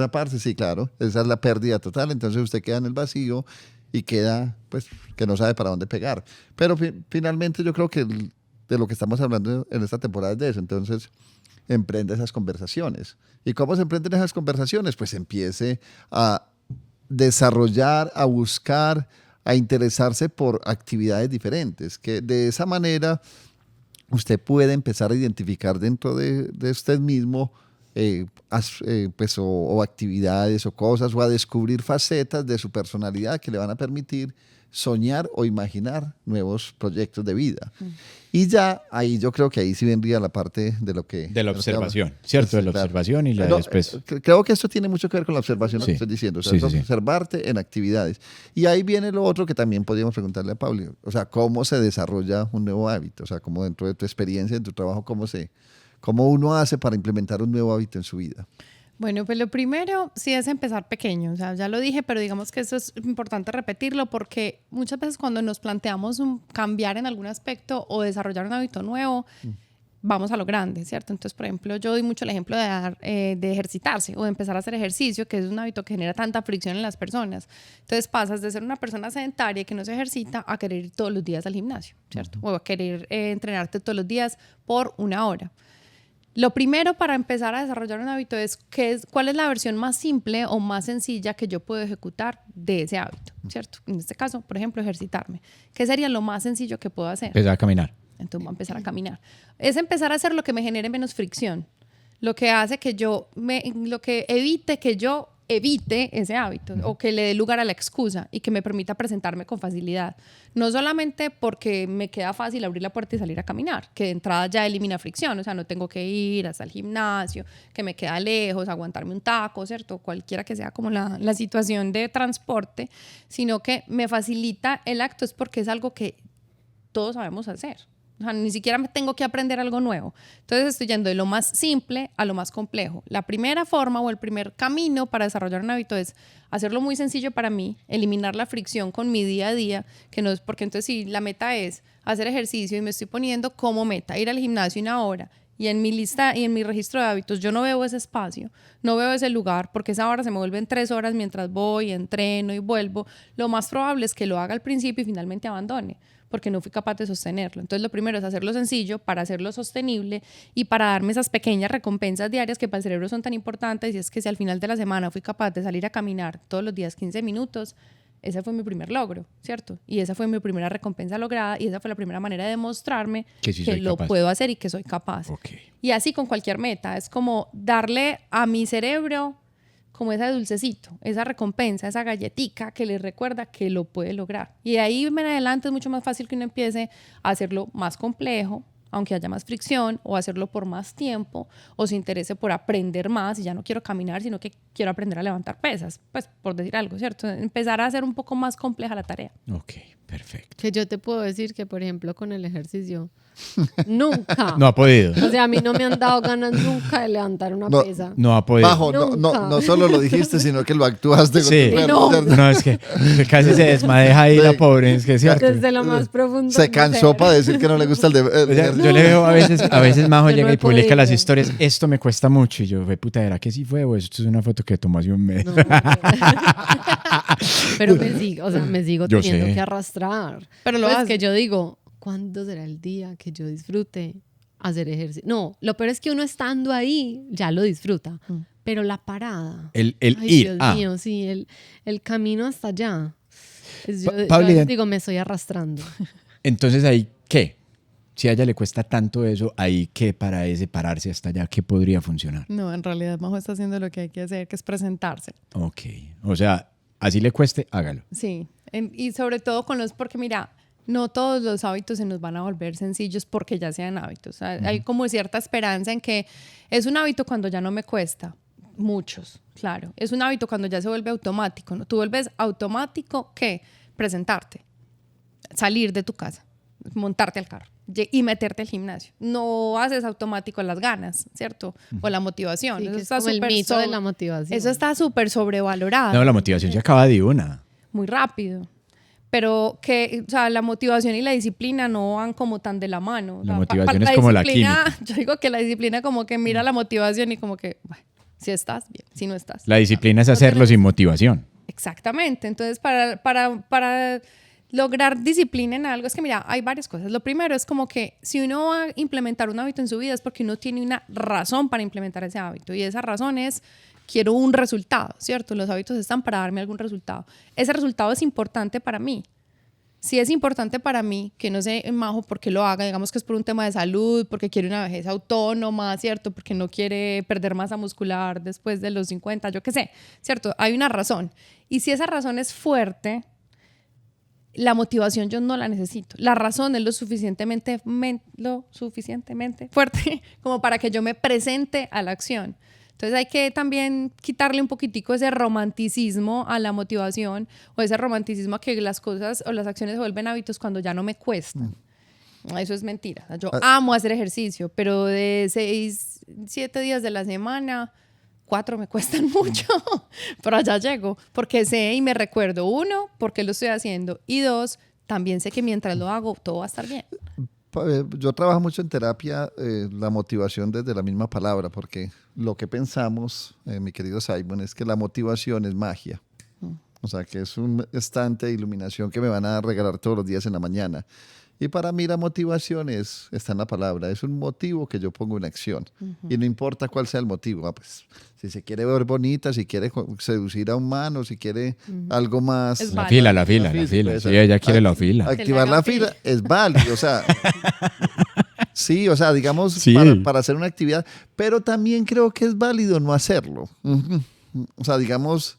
aparte, sí, claro. Esa es la pérdida total. Entonces usted queda en el vacío y queda, pues, que no sabe para dónde pegar. Pero finalmente yo creo que de lo que estamos hablando en esta temporada es de eso. Entonces, emprende esas conversaciones. ¿Y cómo se emprenden esas conversaciones? Pues empiece a desarrollar, a buscar, a interesarse por actividades diferentes. Que de esa manera usted puede empezar a identificar dentro de usted mismo pues, o actividades o cosas, o a descubrir facetas de su personalidad que le van a permitir soñar o imaginar nuevos proyectos de vida. Y ya ahí yo creo que ahí sí vendría la parte de lo que...
De la observación, ¿cierto? De la observación y la después.
Creo que esto tiene mucho que ver con la observación, lo que estoy diciendo. O sea, observarte en actividades. Y ahí viene lo otro que también podríamos preguntarle a Pauli. O sea, ¿cómo se desarrolla un nuevo hábito? O sea, ¿cómo dentro de tu experiencia, en tu trabajo, cómo uno hace para implementar un nuevo hábito en su vida?
Bueno, pues lo primero sí es empezar pequeño, o sea, ya lo dije, pero digamos que eso es importante repetirlo porque muchas veces cuando nos planteamos cambiar en algún aspecto o desarrollar un hábito nuevo, vamos a lo grande, ¿cierto? Entonces, por ejemplo, yo doy mucho el ejemplo de ejercitarse o de empezar a hacer ejercicio, que es un hábito que genera tanta fricción en las personas. Entonces pasas de ser una persona sedentaria que no se ejercita a querer ir todos los días al gimnasio, ¿cierto? O a querer entrenarte todos los días por 1 hora. Lo primero para empezar a desarrollar un hábito es cuál es la versión más simple o más sencilla que yo puedo ejecutar de ese hábito, ¿cierto? En este caso, por ejemplo, ejercitarme. ¿Qué sería lo más sencillo que puedo hacer?
Empezar a caminar.
Entonces voy a empezar a caminar. Es empezar a hacer lo que me genere menos fricción, lo que hace lo que evite que yo evite ese hábito o que le dé lugar a la excusa y que me permita presentarme con facilidad. No solamente porque me queda fácil abrir la puerta y salir a caminar, que de entrada ya elimina fricción, o sea, no tengo que ir hasta el gimnasio, que me queda lejos, aguantarme un taco, ¿cierto? Cualquiera que sea como la situación de transporte, sino que me facilita el acto, es porque es algo que todos sabemos hacer. O sea, ni siquiera me tengo que aprender algo nuevo. Entonces estoy yendo de lo más simple a lo más complejo. La primera forma o el primer camino para desarrollar un hábito es hacerlo muy sencillo para mí, eliminar la fricción con mi día a día, que no es porque entonces si la meta es hacer ejercicio y me estoy poniendo como meta ir al gimnasio 1 hora y en mi lista y en mi registro de hábitos yo no veo ese espacio, no veo ese lugar porque esa hora se me vuelven 3 horas mientras voy, entreno y vuelvo, lo más probable es que lo haga al principio y finalmente abandone, porque no fui capaz de sostenerlo. Entonces lo primero es hacerlo sencillo para hacerlo sostenible y para darme esas pequeñas recompensas diarias que para el cerebro son tan importantes, y es que si al final de la semana fui capaz de salir a caminar todos los días 15 minutos, ese fue mi primer logro, ¿cierto? Y esa fue mi primera recompensa lograda y esa fue la primera manera de demostrarme que lo puedo hacer y que soy capaz.
Okay.
Y así con cualquier meta, es como darle a mi cerebro como ese dulcecito, esa recompensa, esa galletica que le recuerda que lo puede lograr. Y de ahí en adelante es mucho más fácil que uno empiece a hacerlo más complejo, aunque haya más fricción, o hacerlo por más tiempo, o se interese por aprender más y ya no quiero caminar, sino que quiero aprender a levantar pesas, pues por decir algo, ¿cierto? Empezar a hacer un poco más compleja la tarea.
Ok, perfecto.
Que yo te puedo decir que, por ejemplo, con el ejercicio, nunca.
No ha podido.
O sea, a mí no me han dado ganas nunca de levantar una pesa.
No ha podido.
Bajo, no solo lo dijiste, sino que lo actuaste con
sí.
tu cuerpo.
No, es que casi se desmadeja ahí la pobre, es que es cierto.
Desde lo más profundo.
Se cansó para decir que no le gusta el ejercicio.
Yo le veo a veces Majo llega y publica las historias, esto me cuesta mucho, y yo, puta, ¿era que sí fue? O esto es una foto que tomó hace un mes.
No, pero me sigo teniendo que arrastrar.
Pero lo
es que yo digo, ¿cuándo será el día que yo disfrute hacer ejercicio. No, lo peor es que uno estando ahí ya lo disfruta, pero la parada.
El
Ay,
ir.
Dios mío, sí, el camino hasta allá. Yo
Pauli,
a veces digo, me estoy arrastrando.
Entonces, ¿ahí qué? Si a ella le cuesta tanto eso, ¿ahí qué para ese pararse hasta allá? ¿Qué podría funcionar?
No, en realidad Majo está haciendo lo que hay que hacer, que es presentarse.
Ok. O sea, así le cueste, hágalo.
Sí, y sobre todo con porque mira, no todos los hábitos se nos van a volver sencillos porque ya sean hábitos. O sea, hay como cierta esperanza en que es un hábito cuando ya no me cuesta. Muchos, claro. Es un hábito cuando ya se vuelve automático, ¿no? Tú vuelves automático, ¿qué? Presentarte, salir de tu casa, montarte al carro y meterte al gimnasio. No haces automático las ganas, ¿cierto? O la motivación.
Sí,
Eso
que
está
es como el
súper
mito de la motivación.
Eso está súper sobrevalorado.
No, la motivación se acaba de una.
Muy rápido. Pero que, o sea, la motivación y la disciplina no van como tan de la mano.
La
O sea,
motivación es como la química.
Yo digo que la disciplina como que mira la motivación y como que, bueno, si estás bien, si no estás.
La disciplina es hacerlo sin motivación.
Exactamente. Entonces, para lograr disciplina en algo, es que mira, hay varias cosas. Lo primero es como que si uno va a implementar un hábito en su vida es porque uno tiene una razón para implementar ese hábito. Y esa razón es, quiero un resultado, ¿cierto? Los hábitos están para darme algún resultado. Ese resultado es importante para mí. Si es importante para mí, que no sé, Majo, por qué lo haga, digamos que es por un tema de salud, porque quiere una vejez autónoma, ¿cierto? Porque no quiere perder masa muscular después de los 50, yo qué sé, ¿cierto? Hay una razón. Y si esa razón es fuerte, la motivación yo no la necesito. La razón es lo suficientemente fuerte como para que yo me presente a la acción. Entonces hay que también quitarle un poquitico ese romanticismo a la motivación o ese romanticismo a que las cosas o las acciones se vuelven hábitos cuando ya no me cuestan. Eso es mentira. O sea, yo amo hacer ejercicio, pero de 6, 7 días de la semana, 4 me cuestan mucho, pero allá llego, porque sé y me recuerdo, 1, por qué lo estoy haciendo, y 2, también sé que mientras lo hago, todo va a estar bien.
Yo trabajo mucho en terapia la motivación desde la misma palabra, porque lo que pensamos, mi querido Simon, es que la motivación es magia. O sea, que es un estante de iluminación que me van a regalar todos los días en la mañana. Y para mí la motivación está en la palabra, es un motivo que yo pongo en acción. Y no importa cuál sea el motivo, pues si se quiere ver bonita, si quiere seducir a un mano, si quiere algo más...
Es
La fila.
Pues,
Sí, ella quiere la fila.
Activar la fila es válido, o sea... Sí, o sea, digamos,
sí,
para hacer una actividad, pero también creo que es válido no hacerlo. O sea, digamos...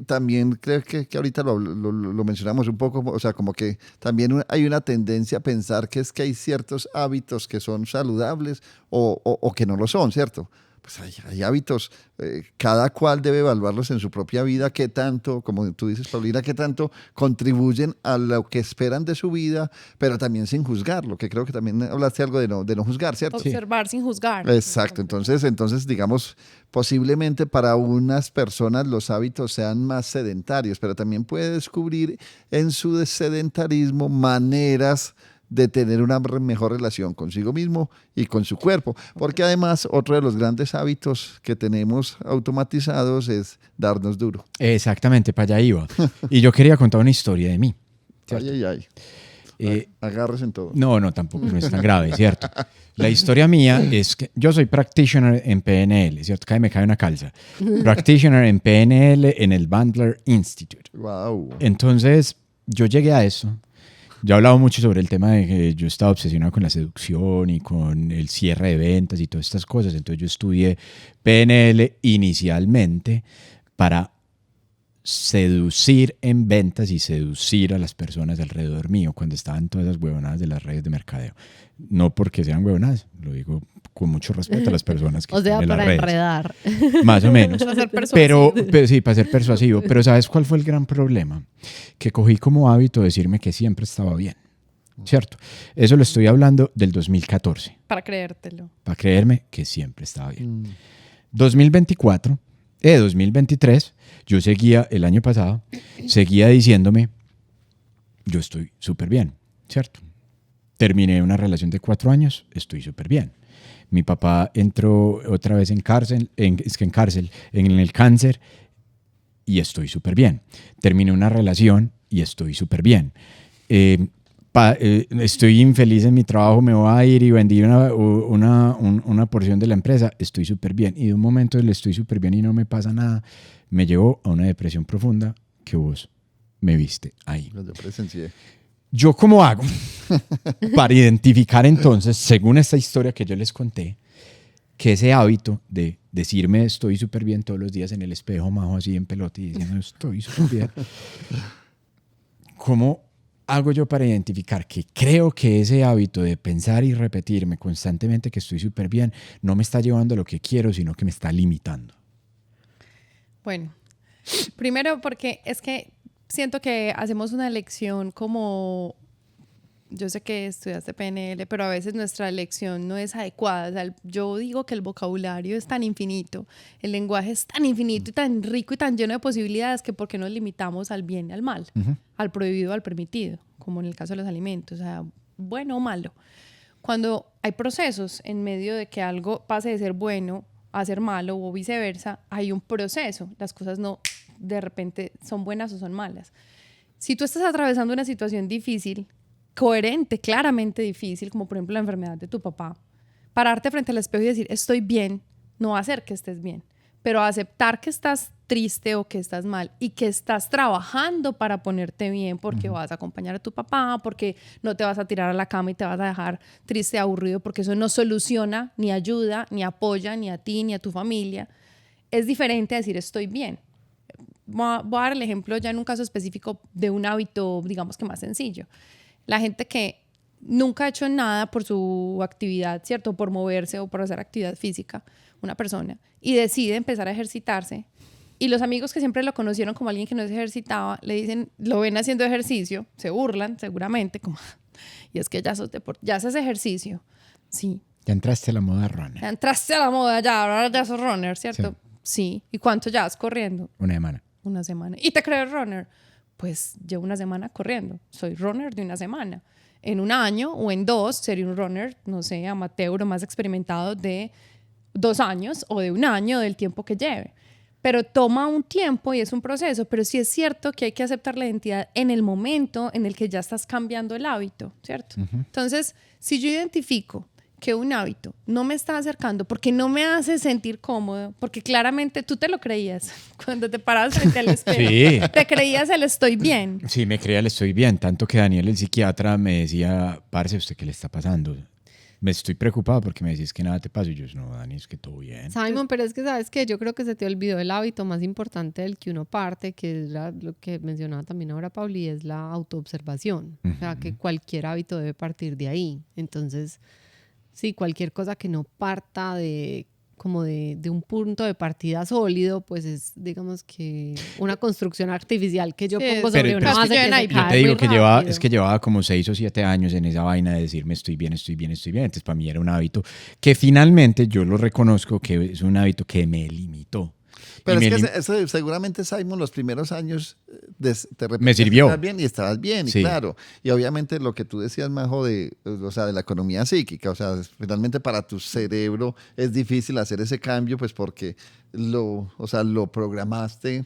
también creo que ahorita lo mencionamos un poco, o sea, como que también hay una tendencia a pensar que es que hay ciertos hábitos que son saludables o que no lo son, ¿cierto? Pues hay hábitos, cada cual debe evaluarlos en su propia vida, qué tanto, como tú dices, Paulina, qué tanto contribuyen a lo que esperan de su vida, pero también sin juzgarlo, que creo que también hablaste algo de no juzgar, ¿cierto?
Observar sin juzgar.
Exacto, entonces, digamos, posiblemente para unas personas los hábitos sean más sedentarios, pero también puede descubrir en su sedentarismo maneras de tener una mejor relación consigo mismo y con su cuerpo. Porque además, otro de los grandes hábitos que tenemos automatizados es darnos duro.
Exactamente, para allá iba. Y yo quería contar una historia de mí.
Ay. Agarres en todo.
No, tampoco, no es tan grave, ¿cierto? La historia mía es que yo soy practitioner en PNL, ¿cierto? Me cae una calza. Practitioner en PNL en el Bandler Institute.
Wow.
Entonces, yo llegué a eso. Yo he hablado mucho sobre el tema de que yo estaba obsesionado con la seducción y con el cierre de ventas y todas estas cosas. Entonces yo estudié PNL inicialmente para seducir en ventas y seducir a las personas alrededor mío cuando estaban todas esas huevonadas de las redes de mercadeo. No porque sean huevonadas, lo digo con mucho respeto a las personas que están en las redes.
O sea, para enredar.
Más o menos.
Para ser persuasivo.
Pero sí, para ser persuasivo. Pero ¿sabes cuál fue el gran problema? Que cogí como hábito decirme que siempre estaba bien. ¿Cierto? Eso lo estoy hablando del 2014.
Para creértelo.
Para creerme que siempre estaba bien. 2023, yo seguía, el año pasado, seguía diciéndome, yo estoy súper bien, ¿cierto? Terminé una relación de 4 años, estoy súper bien. Mi papá entró otra vez en el cáncer y estoy súper bien. Terminé una relación y estoy súper bien. estoy infeliz en mi trabajo, me voy a ir y vendí una porción de la empresa, estoy súper bien. Y de un momento le estoy súper bien y no me pasa nada, me llevó a una depresión profunda que vos me viste ahí.
Yo presencié.
¿Yo cómo hago para identificar entonces, según esta historia que yo les conté, que ese hábito de decirme estoy súper bien todos los días en el espejo, majo así en pelota y diciendo estoy súper bien, ¿cómo hago yo para identificar que creo que ese hábito de pensar y repetirme constantemente que estoy súper bien no me está llevando a lo que quiero, sino que me está limitando?
Bueno, primero porque es que siento que hacemos una elección como... Yo sé que estudiaste PNL, pero a veces nuestra elección no es adecuada. O sea, yo digo que el vocabulario es tan infinito, el lenguaje es tan infinito y tan rico y tan lleno de posibilidades que ¿por qué nos limitamos al bien y al mal? Al prohibido, al permitido, como en el caso de los alimentos, o sea, bueno o malo. Cuando hay procesos en medio de que algo pase de ser bueno a ser malo o viceversa, hay un proceso. Las cosas no de repente son buenas o son malas. Si tú estás atravesando una situación difícil, coherente, claramente difícil, como por ejemplo la enfermedad de tu papá, pararte frente al espejo y decir estoy bien, no va a hacer que estés bien, pero aceptar que estás triste o que estás mal y que estás trabajando para ponerte bien porque vas a acompañar a tu papá, porque no te vas a tirar a la cama y te vas a dejar triste, aburrido, porque eso no soluciona, ni ayuda, ni apoya, ni a ti, ni a tu familia. Es diferente a decir estoy bien. Voy a dar el ejemplo ya en un caso específico de un hábito, digamos que más sencillo. La gente que nunca ha hecho nada por su actividad, ¿cierto? Por moverse o por hacer actividad física, una persona, y decide empezar a ejercitarse. Y los amigos que siempre lo conocieron como alguien que no se ejercitaba, le dicen, lo ven haciendo ejercicio, se burlan seguramente, como, y es que ya haces ejercicio. Sí.
Ya entraste a la moda runner.
Ya entraste a la moda, ahora ya sos runner, ¿cierto? Sí. ¿Y cuánto llevas corriendo? Una semana. ¿Y te crees runner? Pues llevo una semana corriendo. Soy runner de una semana. En un año o en 2 sería un runner, no sé, amateur o más experimentado de 2 años o de un año del tiempo que lleve. Pero toma un tiempo y es un proceso. Pero sí es cierto que hay que aceptar la identidad en el momento en el que ya estás cambiando el hábito, ¿cierto? Entonces, si yo identifico que un hábito no me está acercando porque no me hace sentir cómodo, porque claramente tú te lo creías cuando te parabas frente al espejo.
Sí.
Te creías el estoy bien.
Sí, me creía el estoy bien, tanto que Daniel, el psiquiatra, me decía, parce, ¿usted qué le está pasando? Me estoy preocupado porque me decís que nada te pasa y yo, no, Dani, es que todo bien.
Simon, pero es que sabes que yo creo que se te olvidó el hábito más importante del que uno parte, que es lo que mencionaba también ahora Pauli, es la autoobservación. O sea, que cualquier hábito debe partir de ahí. Entonces, sí, cualquier cosa que no parta de un punto de partida sólido, pues es, digamos que una construcción artificial que yo pongo sobre una base que
yo te digo que llevaba como 6 o 7 años en esa vaina de decirme estoy bien, estoy bien, estoy bien. Entonces para mí era un hábito que finalmente yo lo reconozco que es un hábito que me limitó.
Pero es que eso, seguramente, Simon, los primeros años te
me sirvió.
Estabas bien y estabas bien,
sí.
Y claro. Y obviamente lo que tú decías, Majo, de la economía psíquica, o sea, finalmente para tu cerebro es difícil hacer ese cambio, pues porque lo programaste,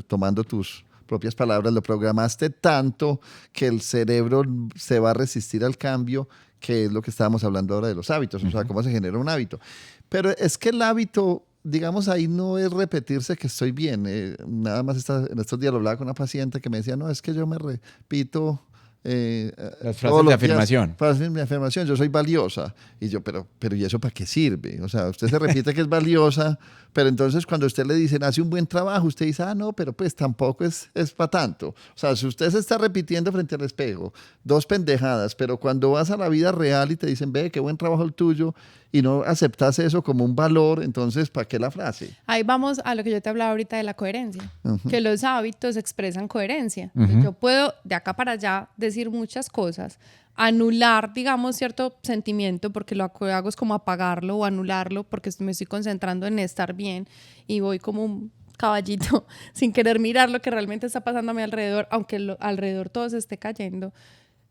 tomando tus propias palabras, lo programaste tanto que el cerebro se va a resistir al cambio, que es lo que estábamos hablando ahora de los hábitos, o sea, cómo se genera un hábito. Pero es que el hábito, digamos, ahí no es repetirse que estoy bien. Nada más en estos días lo hablaba con una paciente que me decía, no, es que yo me repito
las frases de afirmación.
Frases de afirmación, yo soy valiosa. Y yo, pero ¿y eso para qué sirve? O sea, usted se repite que es valiosa, pero entonces cuando usted le dicen, hace un buen trabajo, usted dice, no, pero pues tampoco es para tanto. O sea, si usted se está repitiendo frente al espejo, 2 pendejadas, pero cuando vas a la vida real y te dicen, ve, qué buen trabajo el tuyo, y no aceptas eso como un valor, entonces, ¿para qué la frase?
Ahí vamos a lo que yo te hablaba ahorita de la coherencia, que los hábitos expresan coherencia. Yo puedo de acá para allá decir muchas cosas, anular, digamos, cierto sentimiento, porque lo que hago es como apagarlo o anularlo, porque me estoy concentrando en estar bien y voy como un caballito sin querer mirar lo que realmente está pasando a mi alrededor, aunque alrededor todo se esté cayendo.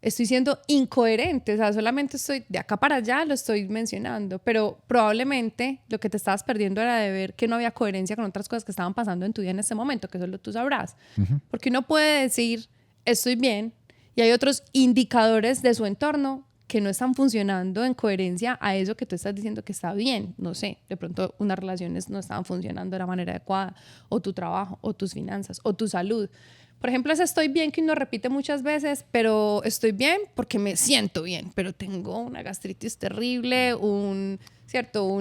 Estoy siendo incoherente, o sea, solamente estoy de acá para allá, lo estoy mencionando, pero probablemente lo que te estabas perdiendo era de ver que no había coherencia con otras cosas que estaban pasando en tu vida en ese momento, que solo tú sabrás. Porque uno puede decir, estoy bien, Y hay otros indicadores de su entorno que no están funcionando en coherencia a eso que tú estás diciendo que está bien. No sé, de pronto unas relaciones no estaban funcionando de la manera adecuada, o tu trabajo, o tus finanzas, o tu salud. Por ejemplo, ese estoy bien que uno repite muchas veces, pero estoy bien porque me siento bien, pero tengo una gastritis terrible, un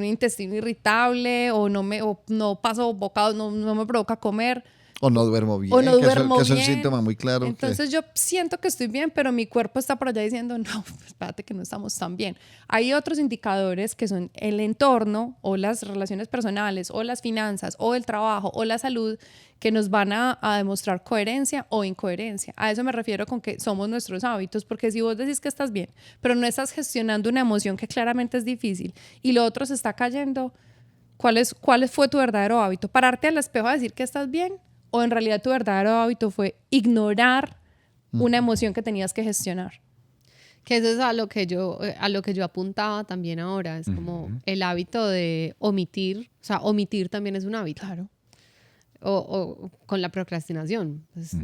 intestino irritable, o no paso bocados, no me provoca comer.
O no duermo bien,
O no duermo
que es un
bien.
síntoma muy claro.
Entonces yo siento que estoy bien, pero mi cuerpo está por allá diciendo, no, espérate que no estamos tan bien. Hay otros indicadores que son el entorno, o las relaciones personales, o las finanzas, o el trabajo, o la salud, que nos van a demostrar coherencia o incoherencia. A eso me refiero con que somos nuestros hábitos, porque si vos decís que estás bien, pero no estás gestionando una emoción que claramente es difícil, y lo otro se está cayendo, ¿cuál fue tu verdadero hábito? ¿Pararte al espejo a decir que estás bien? ¿O en realidad tu verdadero hábito fue ignorar una emoción que tenías que gestionar?
Que eso es a lo que yo apuntaba también ahora. Es como el hábito de omitir. O sea, omitir también es un hábito.
Claro.
O con la procrastinación. Es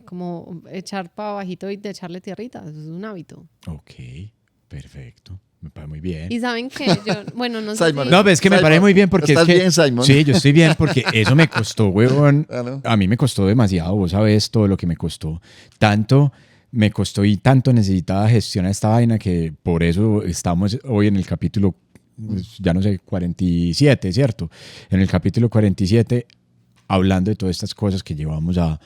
como echar para abajito y de echarle tierrita. Eso es un hábito.
Ok, perfecto. Me parece muy bien.
Y ¿saben qué? Bueno, no sé
Simon,
si...
No, pero es que me parece muy bien porque
¿Estás
es que...
bien, Simon?
Sí, yo estoy bien porque eso me costó, huevón.
Ah, ¿no?
A mí me costó demasiado, vos sabés todo lo que me costó. Tanto me costó y tanto necesitaba gestionar esta vaina que por eso estamos hoy en el capítulo, ya no sé, 47, ¿cierto? En el capítulo 47 hablando de todas estas cosas que llevamos a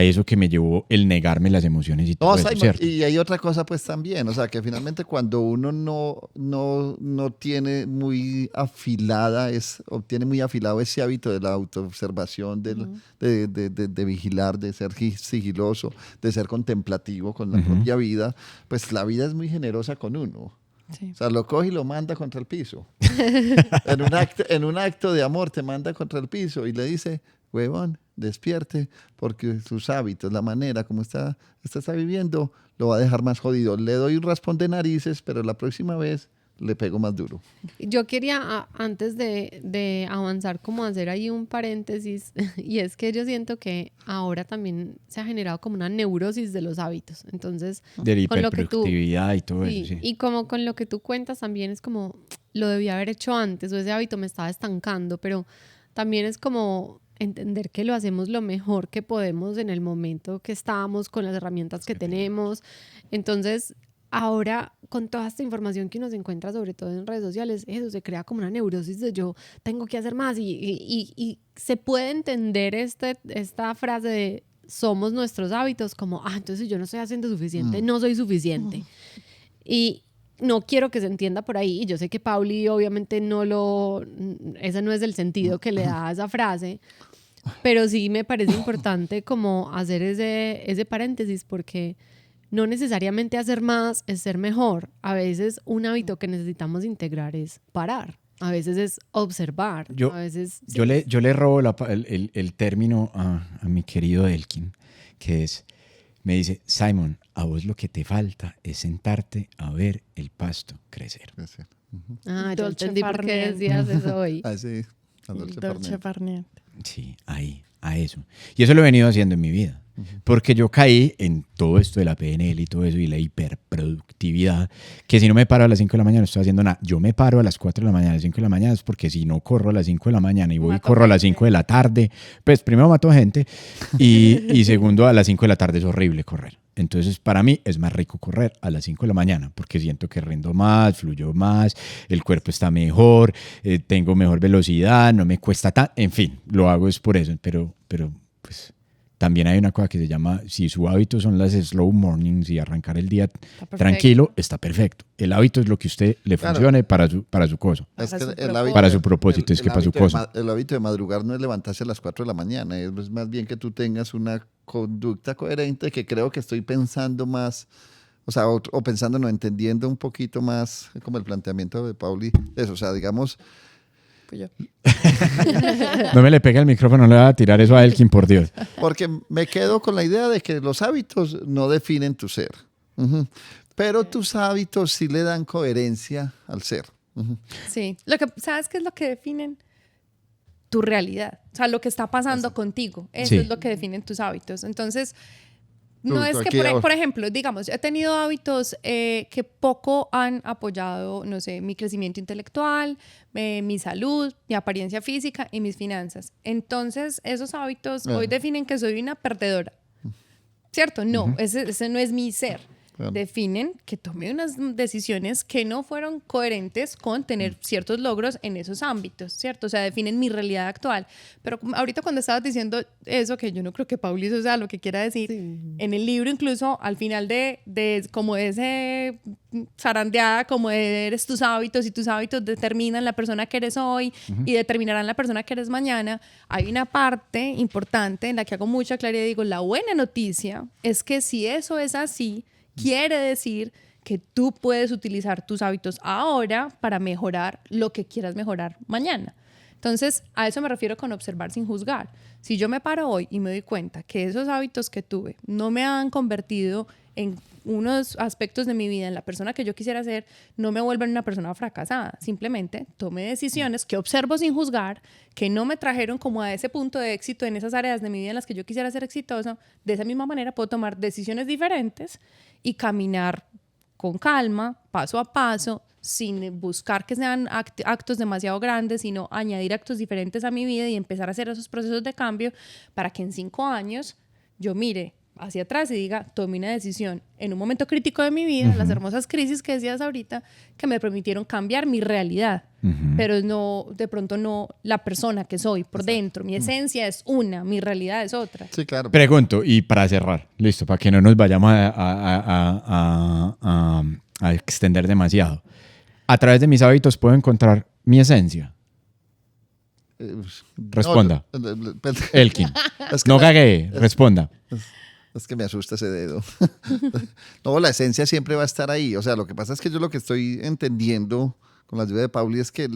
eso que me llevó el negarme las emociones y todo
No,
eso,
Simon,
¿cierto?
y hay otra cosa pues también, o sea, que finalmente cuando uno no tiene muy afilada, obtiene muy afilado ese hábito de la autoobservación, de vigilar, de ser sigiloso, de ser contemplativo con la propia vida, pues la vida es muy generosa con uno.
Sí.
O sea, lo coge y lo manda contra el piso. en un acto de amor te manda contra el piso y le dice, huevón, despierte, porque sus hábitos, la manera como usted está viviendo, lo va a dejar más jodido. Le doy un raspón de narices, pero la próxima vez le pego más duro.
Yo quería, antes de avanzar, como hacer ahí un paréntesis, y es que yo siento que ahora también se ha generado como una neurosis de los hábitos. Entonces,
De la
con lo que tú...
hiperproductividad y todo
Sí,
eso, sí.
y como con lo que tú cuentas también es como, lo debía haber hecho antes, o ese hábito me estaba estancando, pero también es como entender que lo hacemos lo mejor que podemos en el momento que estamos, con las herramientas que tenemos. Entonces, ahora, con toda esta información que uno se encuentra, sobre todo en redes sociales, eso se crea como una neurosis de yo tengo que hacer más, y se puede entender esta frase de somos nuestros hábitos como, entonces yo no estoy haciendo suficiente, no soy suficiente. Y no quiero que se entienda por ahí, y yo sé que Pauli obviamente ese no es el sentido que le da a esa frase, pero sí me parece importante como hacer ese paréntesis, porque no necesariamente hacer más es ser mejor. A veces un hábito que necesitamos integrar es parar, a veces es observar, a veces...
Yo le robo el término a mi querido Elkin, que es, me dice, Simon, a vos lo que te falta es sentarte a ver el pasto crecer.
Ya
Dolce
entendí por qué
Farniente.
decías eso hoy.
Así, a Dolce
Dolce
Farniente.
Farniente.
Sí, ahí, a eso. Y eso lo he venido haciendo en mi vida. Porque yo caí en todo esto de la PNL y todo eso y la hiperproductividad, que si no me paro a las 5 de la mañana no estoy haciendo nada. Yo me paro a las 4 de la mañana, a las 5 de la mañana, es porque si no corro a las 5 de la mañana y voy y corro a las 5 de la tarde, pues primero mato gente y segundo a las 5 de la tarde es horrible correr. Entonces para mí es más rico correr a las 5 de la mañana porque siento que rindo más, fluyo más, el cuerpo está mejor, tengo mejor velocidad, no me cuesta tan, en fin, lo hago es por eso, pero pues... También hay una cosa que se llama, si su hábito son las slow mornings y arrancar el día tranquilo, está perfecto. El hábito es lo que a usted le funcione para su cosa.
Es que
para su propósito, es que para su cosa.
El hábito de madrugar no es levantarse a las 4 de la mañana, es más bien que tú tengas una conducta coherente, que creo que estoy pensando más, o sea, o pensando, no, entendiendo un poquito más como el planteamiento de Pauli, eso, o sea, digamos...
Yo.
No me le pegue el micrófono, no le va a tirar eso a Elkin, por Dios.
Porque me quedo con la idea de que los hábitos no definen tu ser, pero tus hábitos sí le dan coherencia al ser.
Sí. ¿Sabes qué es lo que definen? Tu realidad. O sea, lo que está pasando contigo. Eso
Sí.
es lo que definen tus hábitos. Entonces, No es que, por ejemplo, digamos, he tenido hábitos que poco han apoyado, no sé, mi crecimiento intelectual, mi salud, mi apariencia física y mis finanzas. Entonces, esos hábitos hoy definen que soy una perdedora. ¿Cierto? No, ese no es mi ser. Definen que tomé unas decisiones que no fueron coherentes con tener ciertos logros en esos ámbitos, ¿cierto? O sea, definen mi realidad actual. Pero ahorita cuando estabas diciendo eso, que yo no creo que Pauli eso sea lo que quiera decir, en el libro incluso al final de como ese zarandeada, como de eres tus hábitos y tus hábitos determinan la persona que eres hoy y determinarán la persona que eres mañana, hay una parte importante en la que hago mucha claridad y digo, la buena noticia es que si eso es así, quiere decir que tú puedes utilizar tus hábitos ahora para mejorar lo que quieras mejorar mañana. Entonces, a eso me refiero con observar sin juzgar. Si yo me paro hoy y me doy cuenta que esos hábitos que tuve no me han convertido en unos aspectos de mi vida, en la persona que yo quisiera ser, no me vuelven una persona fracasada. Simplemente tomé decisiones que observo sin juzgar, que no me trajeron como a ese punto de éxito en esas áreas de mi vida en las que yo quisiera ser exitosa. De esa misma manera puedo tomar decisiones diferentes y caminar con calma, paso a paso, sin buscar que sean actos demasiado grandes, sino añadir actos diferentes a mi vida y empezar a hacer esos procesos de cambio para que en 5 años yo mire hacia atrás y diga, tomé una decisión en un momento crítico de mi vida, las hermosas crisis que decías ahorita, que me permitieron cambiar mi realidad, pero no, de pronto no la persona que soy por dentro. Mi esencia es una, mi realidad es otra.
Sí, claro.
Pregunto, y para cerrar, listo, para que no nos vayamos a extender demasiado. ¿A través de mis hábitos puedo encontrar mi esencia? Responda. Elkin. No gaguee, responda.
Es que me asusta ese dedo. No, la esencia siempre va a estar ahí. O sea, lo que pasa es que yo lo que estoy entendiendo con la ayuda de Pauli es que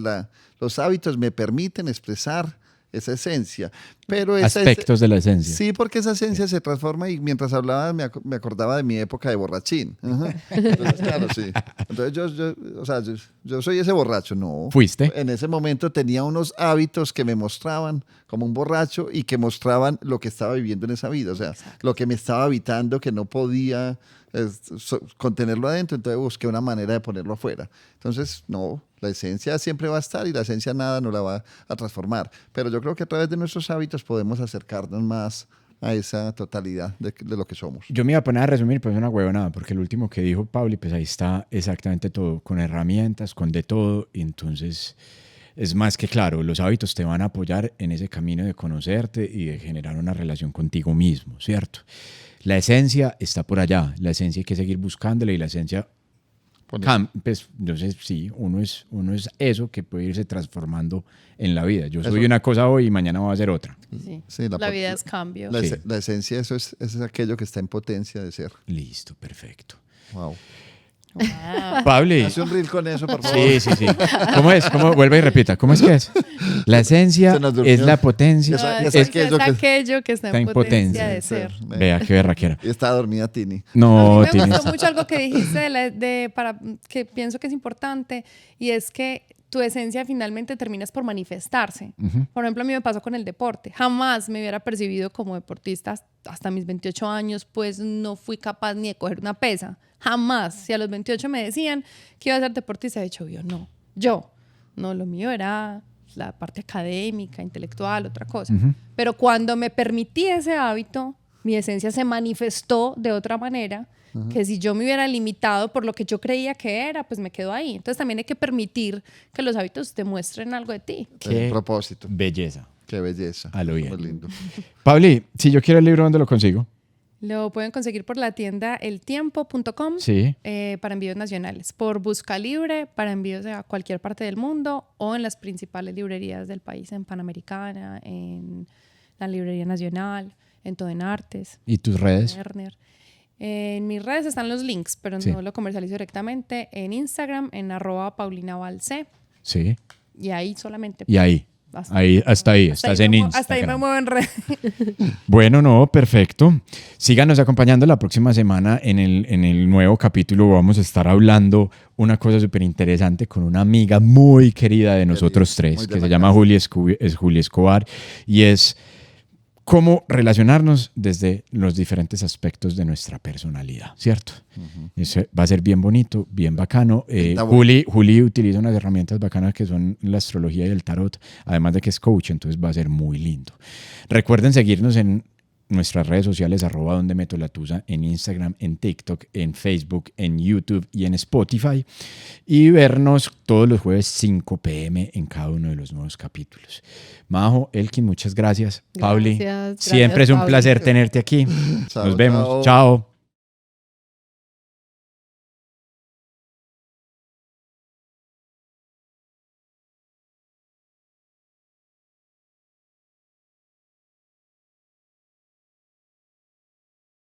los hábitos me permiten expresar esa esencia. Pero
aspectos de la esencia.
Sí, porque esa esencia se transforma y mientras hablaba me acordaba de mi época de borrachín. Entonces, claro, sí. Entonces yo soy ese borracho, ¿no?
¿Fuiste?
En ese momento tenía unos hábitos que me mostraban como un borracho y que mostraban lo que estaba viviendo en esa vida. O sea, lo que me estaba habitando, que no podía contenerlo adentro, entonces busqué una manera de ponerlo afuera. Entonces, no, la esencia siempre va a estar y la esencia nada no la va a transformar. Pero yo creo que a través de nuestros hábitos podemos acercarnos más a esa totalidad de lo que somos.
Yo me iba a poner a resumir, pues una huevonada, porque el último que dijo Pauli, pues ahí está exactamente todo, con herramientas, con de todo, y entonces es más que claro, los hábitos te van a apoyar en ese camino de conocerte y de generar una relación contigo mismo, ¿cierto? La esencia está por allá, la esencia hay que seguir buscándola y la esencia, pues, no sé, sí, uno es eso que puede irse transformando en la vida. Yo soy una cosa hoy y mañana voy a ser otra.
Sí, la vida es cambio.
La esencia, eso es aquello que está en potencia de ser.
Listo, perfecto.
Wow.
Pabli.
Hace un reel con eso, por favor.
Sí. ¿Cómo es? Vuelve y repita. ¿Cómo es que es? La esencia es la potencia.
Es aquello que está en potencia de ser.
Vea, qué berraquera.
Y está dormida Tini.
No,
a mí me gustó mucho algo que dijiste que pienso que es importante, y es que tu esencia finalmente terminas por manifestarse. Por ejemplo, a mí me pasó con el deporte. Jamás me hubiera percibido como deportista hasta mis 28 años, pues no fui capaz ni de coger una pesa. Jamás. Si a los 28 me decían que iba a ser deportista, de hecho, no, lo mío era la parte académica, intelectual, otra cosa. Pero cuando me permití ese hábito, mi esencia se manifestó de otra manera, que si yo me hubiera limitado por lo que yo creía que era, pues me quedo ahí. Entonces también hay que permitir que los hábitos te muestren algo de ti.
Qué propósito.
Belleza.
Qué belleza.
A lo bien.
Muy lindo.
Pabli, si yo quiero el libro, ¿dónde lo consigo?
Lo pueden conseguir por la tienda eltiempo.com para envíos nacionales, por Busca Libre para envíos a cualquier parte del mundo o en las principales librerías del país, en Panamericana, en la Librería Nacional, en Todo en Artes.
¿Y tus redes?
Werner. En mis redes están los links, pero no lo comercializo directamente. En Instagram, en @paulinavalc.
Sí.
Y ahí solamente.
Y ahí. Hasta ahí, estás en Instagram.
Hasta ahí me muevo en redes.
Bueno, no, perfecto. Síganos acompañando la próxima semana en el nuevo capítulo. Vamos a estar hablando una cosa súper interesante con una amiga muy querida de nosotros tres, que se llama Julia Escobar, y es cómo relacionarnos desde los diferentes aspectos de nuestra personalidad, ¿cierto? Eso va a ser bien bonito, bien bacano. Juli utiliza unas herramientas bacanas que son la astrología y el tarot, además de que es coach, entonces va a ser muy lindo. Recuerden seguirnos en nuestras redes sociales, @dondemetolatusa, en Instagram, en TikTok, en Facebook, en YouTube y en Spotify, y vernos todos los jueves 5 p.m. en cada uno de los nuevos capítulos. Majo, Elkin, muchas gracias. Pauli, siempre es un placer tenerte aquí. Nos vemos. Chao.